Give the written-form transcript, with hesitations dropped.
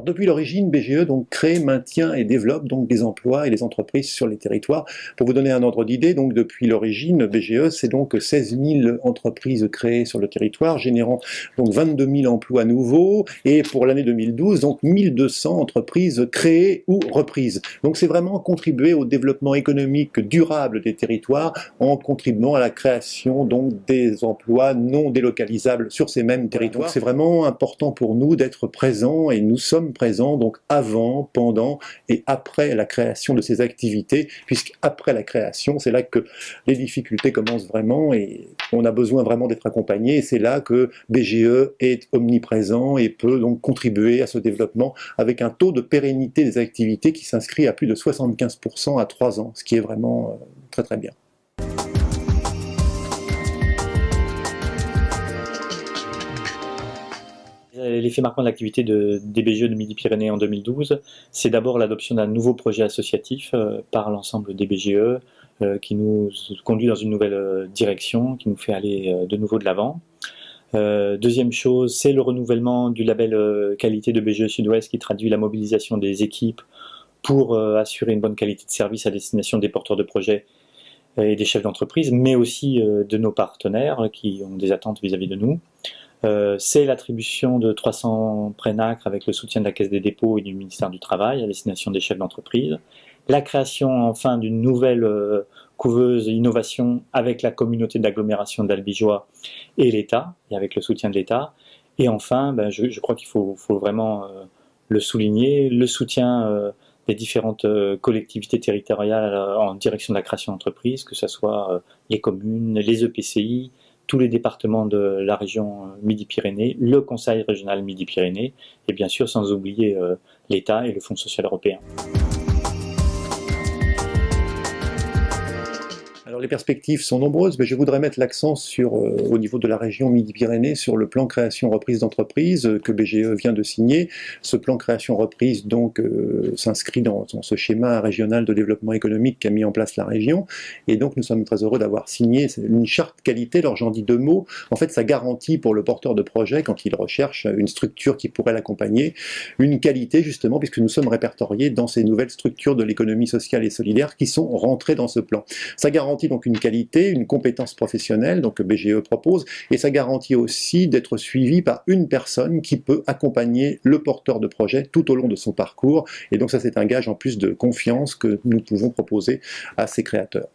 Alors, depuis l'origine, BGE donc crée, maintient et développe donc des emplois et des entreprises sur les territoires. Pour vous donner un ordre d'idée, donc depuis l'origine, BGE c'est donc 16 000 entreprises créées sur le territoire, générant donc 22 000 emplois nouveaux, et pour l'année 2012, donc 1200 entreprises créées ou reprises. Donc c'est vraiment contribuer au développement économique durable des territoires en contribuant à la création donc des emplois non délocalisables sur ces mêmes territoires. C'est vraiment important pour nous d'être présents, et nous sommes présents donc avant, pendant et après la création de ces activités, puisqu'après la création, c'est là que les difficultés commencent vraiment et on a besoin vraiment d'être accompagné, et c'est là que BGE est omniprésent et peut donc contribuer à ce développement avec un taux de pérennité des activités qui s'inscrit à plus de 75% à 3 ans, ce qui est vraiment très très bien. L'effet marquant de l'activité des BGE de Midi-Pyrénées en 2012, c'est d'abord l'adoption d'un nouveau projet associatif par l'ensemble des BGE qui nous conduit dans une nouvelle direction, qui nous fait aller de nouveau de l'avant. Deuxième chose, c'est le renouvellement du label qualité de BGE Sud-Ouest qui traduit la mobilisation des équipes pour assurer une bonne qualité de service à destination des porteurs de projets et des chefs d'entreprise, mais aussi de nos partenaires qui ont des attentes vis-à-vis de nous. C'est l'attribution de 300 prénacres avec le soutien de la Caisse des dépôts et du ministère du Travail à destination des chefs d'entreprise. La création enfin d'une nouvelle couveuse innovation avec la communauté d'agglomération d'Albigeois et l'État, et avec le soutien de l'État. Et enfin, je crois qu'il faut vraiment le souligner, le soutien des différentes collectivités territoriales en direction de la création d'entreprises, que ce soit les communes, les EPCI, tous les départements de la région Midi-Pyrénées, le Conseil régional Midi-Pyrénées, et bien sûr sans oublier l'État et le Fonds social européen. Alors les perspectives sont nombreuses, mais je voudrais mettre l'accent sur, au niveau de la région Midi-Pyrénées, sur le plan création-reprise d'entreprise que BGE vient de signer. Ce plan création-reprise donc s'inscrit dans ce schéma régional de développement économique qu'a mis en place la région, et donc nous sommes très heureux d'avoir signé une charte qualité. Alors j'en dis deux mots. En fait, ça garantit pour le porteur de projet, quand il recherche une structure qui pourrait l'accompagner, une qualité justement, puisque nous sommes répertoriés dans ces nouvelles structures de l'économie sociale et solidaire qui sont rentrées dans ce plan. Ça garantit donc une qualité, une compétence professionnelle donc que BGE propose, et ça garantit aussi d'être suivi par une personne qui peut accompagner le porteur de projet tout au long de son parcours, et donc ça c'est un gage en plus de confiance que nous pouvons proposer à ces créateurs.